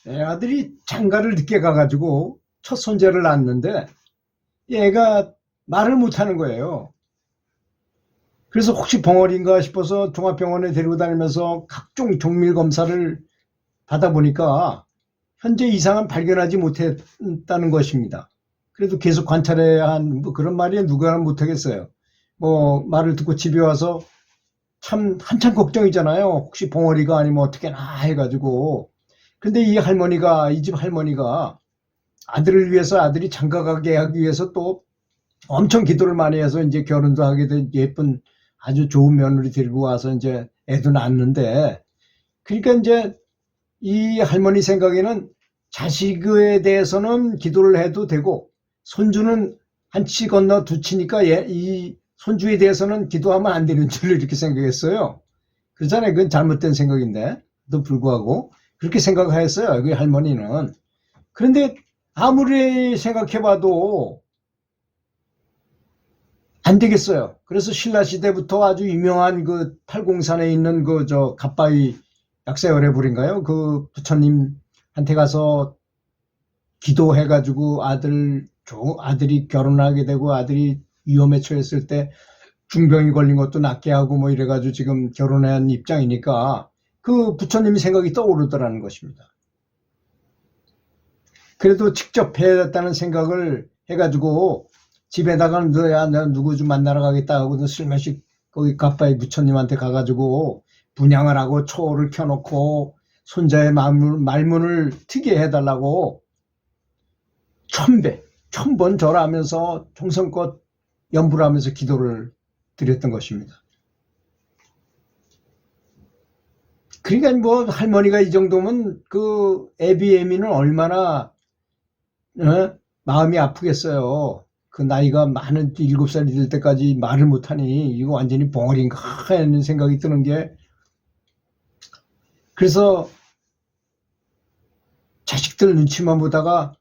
아들이 장가를 늦게 가가지고 첫 손자를 낳았는데 얘가 말을 못하는 거예요. 그래서 혹시 벙어리인가 싶어서 종합병원에 데리고 다니면서 각종 정밀 검사를 받아보니까 현재 이상은 발견하지 못했다는 것입니다. 그래도 계속 관찰해야 한, 뭐 그런 말이 누가 못하겠어요. 뭐 말을 듣고 집에 와서 참 한참 걱정이잖아요. 혹시 벙어리가 아니면 어떻게나 해가지고. 근데 이 집 할머니가 아들을 위해서, 아들이 장가 가게 하기 위해서 또 엄청 기도를 많이 해서 이제 결혼도 하게 된 예쁜 아주 좋은 며느리 데리고 와서 이제 애도 낳았는데, 그러니까 이제 이 할머니 생각에는 자식에 대해서는 기도를 해도 되고 손주는 한 치 건너 두 치니까 이 손주에 대해서는 기도하면 안 되는 줄로 이렇게 생각했어요. 그렇잖아요. 그건 잘못된 생각인데도 불구하고 그렇게 생각했어요. 그 할머니는. 그런데 아무리 생각해봐도 안 되겠어요. 그래서 신라시대부터 아주 유명한 그 팔공산에 있는 그 저 갓바위 약사열애불인가요? 그 부처님한테 가서 기도해가지고 아들이 결혼하게 되고 아들이 위험에 처했을 때 중병이 걸린 것도 낫게 하고 뭐 이래가지고 지금 결혼한 입장이니까 그 부처님 생각이 떠오르더라는 것입니다. 그래도 직접 해야겠다는 생각을 해가지고 집에다가 너야 내가 누구 좀 만나러 가겠다 하고 슬며시 거기 가빠이 부처님한테 가가지고 분양을 하고 초를 켜놓고 손자의 말문을 트게 해달라고 천번 절하면서 정성껏 염불 하면서 기도를 드렸던 것입니다. 그러니까 뭐 할머니가 이 정도면 그 애비애미는 얼마나 마음이 아프겠어요. 그 나이가 많은 7살이 될 때까지 말을 못하니 이거 완전히 벙어리인가 하는 생각이 드는 게, 그래서 자식들 눈치만 보다가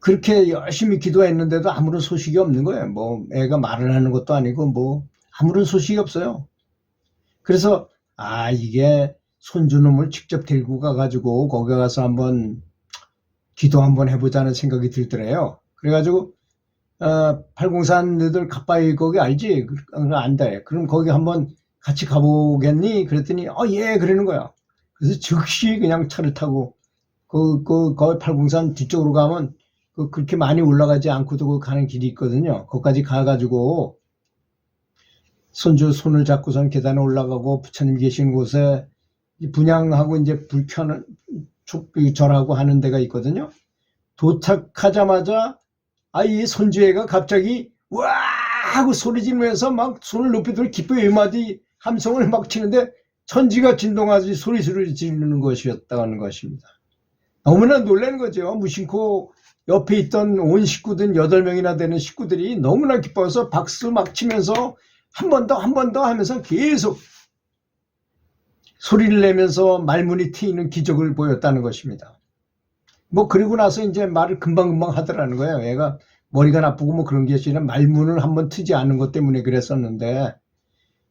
그렇게 열심히 기도했는데도 아무런 소식이 없는 거예요. 뭐 애가 말을 하는 것도 아니고 뭐 아무런 소식이 없어요. 그래서 이게 손주놈을 직접 데리고 가가지고 거기 가서 한번 기도 한번 해보자는 생각이 들더래요. 그래가지고 팔공산 너들 가빠이 거기 알지? 안 돼. 그럼 거기 한번 같이 가보겠니? 그랬더니 예 그러는 거야. 그래서 즉시 그냥 차를 타고 거기 팔공산 뒤쪽으로 가면 그렇게 많이 올라가지 않고도 가는 길이 있거든요. 거기까지 가가지고 손주 손을 잡고선 계단에 올라가고 부처님 계신 곳에 분양하고 이제 불 켜는 절하고 하는 데가 있거든요. 도착하자마자 이 손주애가 갑자기 와 하고 소리 지르면서 막 손을 높이 들어 기뻐 외마디 함성을 막 치는데 천지가 진동하듯이 소리를 지르는 것이었다는 것입니다. 너무나 놀라는 거죠. 무심코 옆에 있던 온 식구들 8명이나 되는 식구들이 너무나 기뻐서 박수 막 치면서 한 번 더 하면서 계속 소리를 내면서 말문이 트이는 기적을 보였다는 것입니다. 뭐 그리고 나서 이제 말을 금방금방 하더라는 거예요. 얘가 머리가 나쁘고 뭐 그런 게 아니라 말문을 한번 트지 않은 것 때문에 그랬었는데,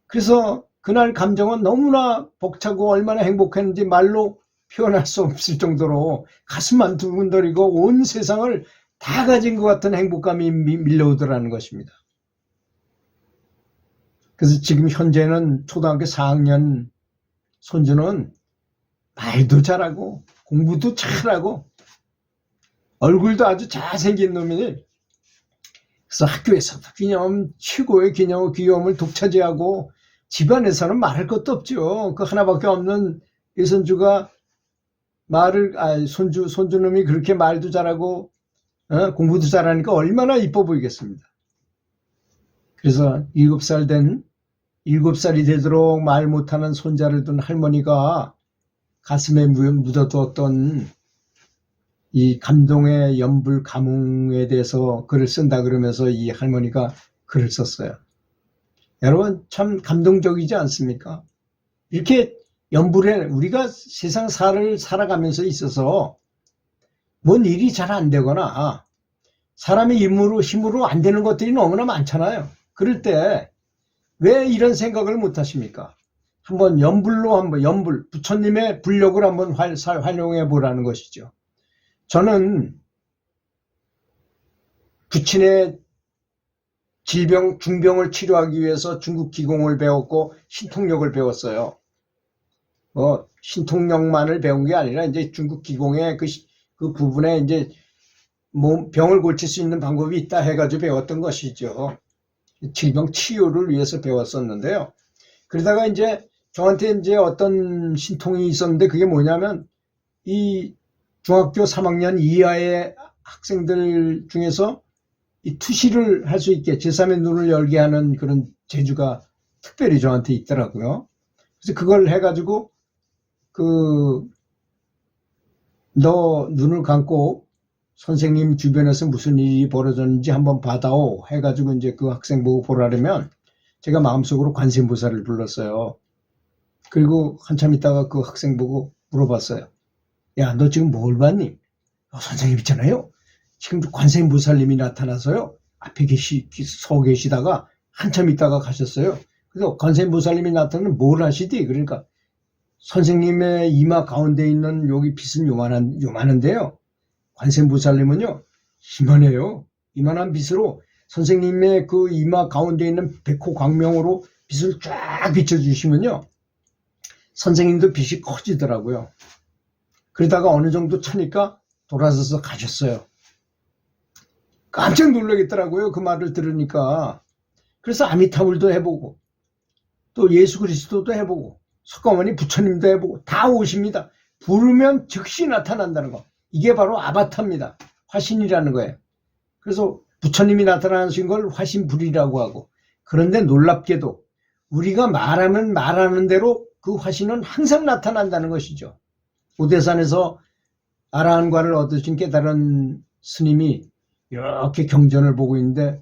그래서 그날 감정은 너무나 벅차고 얼마나 행복했는지 말로 표현할 수 없을 정도로 가슴만 두근거리고 온 세상을 다 가진 것 같은 행복감이 밀려오더라는 것입니다. 그래서 지금 현재는 초등학교 4학년 손주는 말도 잘하고 공부도 잘하고 얼굴도 아주 잘생긴 놈이니, 그래서 학교에서도 기념 최고의 귀여움을 독차지하고 집안에서는 말할 것도 없죠. 그 하나밖에 없는 이 손주가 손주놈이 그렇게 말도 잘하고 공부도 잘하니까 얼마나 이뻐 보이겠습니다. 그래서 7살이 되도록 말 못하는 손자를 둔 할머니가 가슴에 묻어두었던 이 감동의 연불 가뭉에 대해서 글을 쓴다 그러면서 이 할머니가 글을 썼어요. 여러분 참 감동적이지 않습니까? 이렇게 연불에 우리가 세상 살아가면서 있어서 뭔 일이 잘 안 되거나 사람의 힘으로 안 되는 것들이 너무나 많잖아요. 그럴 때 왜 이런 생각을 못 하십니까? 한번 연불, 부처님의 불력을 한번 활용해 보라는 것이죠. 저는 부친의 중병을 치료하기 위해서 중국 기공을 배웠고 신통력을 배웠어요. 신통력만을 배운 게 아니라 이제 중국 기공의 그 부분에 이제 병을 고칠 수 있는 방법이 있다 해가지고 배웠던 것이죠. 질병 치유를 위해서 배웠었는데요. 그러다가 이제 저한테 이제 어떤 신통이 있었는데 그게 뭐냐면 이 중학교 3학년 이하의 학생들 중에서 이 투시를 할 수 있게 제3의 눈을 열게 하는 그런 재주가 특별히 저한테 있더라고요. 그래서 그걸 해가지고 너 눈을 감고 선생님 주변에서 무슨 일이 벌어졌는지 한번 받아오 해가지고 이제 그 학생 보고 보라려면 제가 마음속으로 관세음보살을 불렀어요. 그리고 한참 있다가 그 학생 보고 물어봤어요. 야, 너 지금 뭘 봤니? 선생님 있잖아요. 지금 관세음보살님이 나타나서요. 앞에 서 계시다가 한참 있다가 가셨어요. 그래서 관세음보살님이 나타나면 뭘 하시디? 그러니까 선생님의 이마 가운데 있는 여기 빛은 요만한데요. 관세음보살님은요, 이만해요. 이만한 빛으로 선생님의 그 이마 가운데 있는 백호 광명으로 빛을 쫙 비춰주시면요. 선생님도 빛이 커지더라고요. 그러다가 어느 정도 차니까 돌아서서 가셨어요. 깜짝 놀라겠더라고요. 그 말을 들으니까. 그래서 아미타불도 해보고 또 예수 그리스도도 해보고 석가모니 부처님도 해보고 다 오십니다. 부르면 즉시 나타난다는 거. 이게 바로 아바타입니다. 화신이라는 거예요. 그래서 부처님이 나타나신 걸 화신불이라고 하고, 그런데 놀랍게도 우리가 말하면 말하는 대로 그 화신은 항상 나타난다는 것이죠. 오대산에서 아라한과를 얻으신 깨달은 스님이 이렇게 경전을 보고 있는데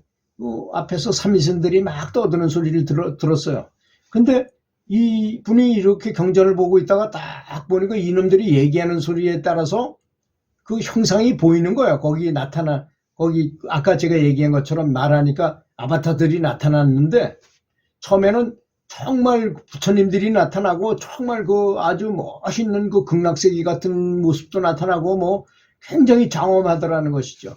앞에서 삼위승들이 막 떠드는 소리를 들었어요. 근데 이 분이 이렇게 경전을 보고 있다가 딱 보니까 이놈들이 얘기하는 소리에 따라서 그 형상이 보이는 거예요. 거기 거기 아까 제가 얘기한 것처럼 말하니까 아바타들이 나타났는데, 처음에는 정말 부처님들이 나타나고 정말 그 아주 멋있는 그 극락세계 같은 모습도 나타나고 굉장히 장엄하더라는 것이죠.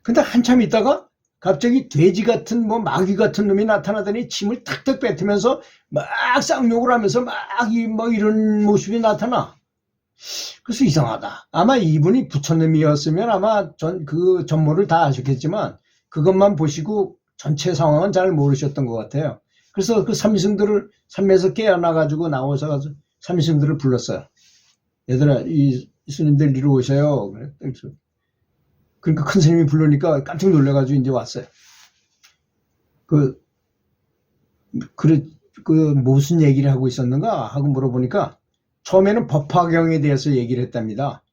근데 한참 있다가 갑자기 돼지 같은 마귀 같은 놈이 나타나더니 침을 탁탁 뱉으면서 막 쌍욕을 하면서 막 이런 모습이 나타나. 그래서 이상하다. 아마 이분이 부처님이었으면 아마 그 전모를 다 아셨겠지만 그것만 보시고 전체 상황은 잘 모르셨던 것 같아요. 그래서 그 삼위승들을 산매에서 깨어나가지고 나와서 삼위승들을 불렀어요. 얘들아, 이 스님들 이리 오세요. 그러니까 큰 스님이 부르니까 깜짝 놀라가지고 이제 왔어요. 무슨 얘기를 하고 있었는가 하고 물어보니까 처음에는 법화경에 대해서 얘기를 했답니다.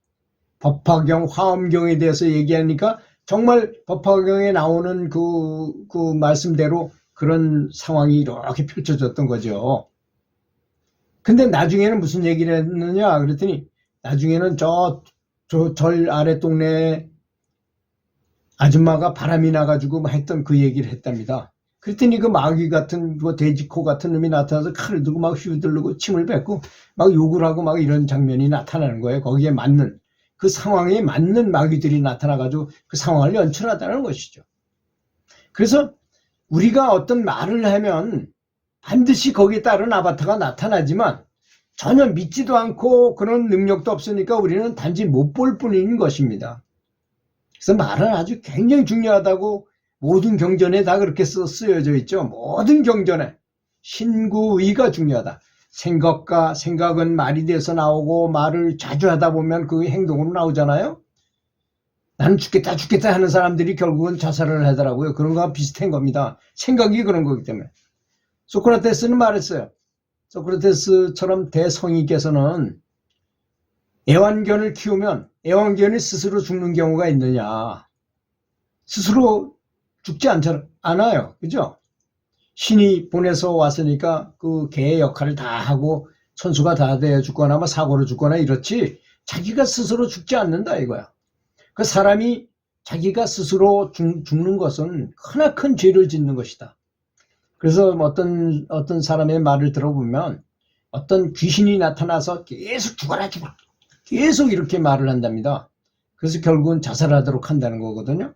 법화경, 화엄경에 대해서 얘기하니까 정말 법화경에 나오는 그 말씀대로 그런 상황이 이렇게 펼쳐졌던 거죠. 근데 나중에는 무슨 얘기를 했느냐 그랬더니 나중에는 저 절 아래 동네에 아줌마가 바람이 나가지고 했던 그 얘기를 했답니다. 그랬더니 그 마귀 같은 돼지코 같은 놈이 나타나서 칼을 들고 막 휘두르고 침을 뱉고 막 욕을 하고 막 이런 장면이 나타나는 거예요. 거기에 맞는 그 상황에 맞는 마귀들이 나타나가지고 그 상황을 연출하다는 것이죠. 그래서 우리가 어떤 말을 하면 반드시 거기에 따른 아바타가 나타나지만 전혀 믿지도 않고 그런 능력도 없으니까 우리는 단지 못 볼 뿐인 것입니다. 그래서 말은 아주 굉장히 중요하다고 모든 경전에 다 그렇게 쓰여져 있죠. 모든 경전에 신구의가 중요하다. 생각은 말이 돼서 나오고 말을 자주 하다 보면 그 행동으로 나오잖아요. 나는 죽겠다 하는 사람들이 결국은 자살을 하더라고요. 그런 거와 비슷한 겁니다. 생각이 그런 거기 때문에. 소크라테스는 말했어요. 소크라테스처럼 대성의께서는 애완견을 키우면 애완견이 스스로 죽는 경우가 있느냐. 스스로 죽지 않아요. 그죠? 신이 보내서 왔으니까 그 개의 역할을 다 하고 천수가 다 되어 죽거나 사고로 죽거나 이렇지 자기가 스스로 죽지 않는다 이거야. 그 사람이 자기가 스스로 죽는 것은 크나큰 죄를 짓는 것이다. 그래서 어떤 사람의 말을 들어보면 어떤 귀신이 나타나서 계속 죽어라 죽어라 계속 이렇게 말을 한답니다. 그래서 결국은 자살하도록 한다는 거거든요.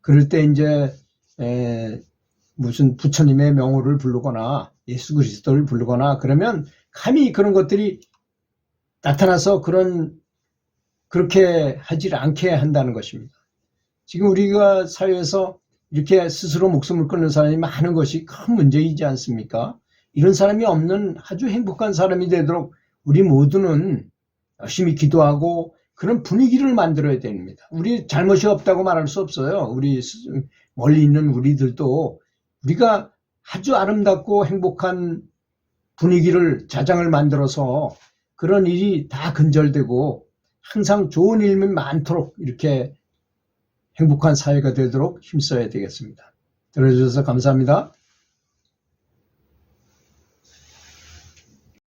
그럴 때 이제 무슨 부처님의 명호를 부르거나 예수 그리스도를 부르거나 그러면 감히 그런 것들이 나타나서 그렇게 하지 않게 한다는 것입니다. 지금 우리가 사회에서 이렇게 스스로 목숨을 끊는 사람이 많은 것이 큰 문제이지 않습니까? 이런 사람이 없는 아주 행복한 사람이 되도록 우리 모두는 열심히 기도하고 그런 분위기를 만들어야 됩니다. 우리 잘못이 없다고 말할 수 없어요. 우리 멀리 있는 우리들도 우리가 아주 아름답고 행복한 분위기를 자장을 만들어서 그런 일이 다 근절되고 항상 좋은 일만 많도록 이렇게 행복한 사회가 되도록 힘써야 되겠습니다. 들어주셔서 감사합니다.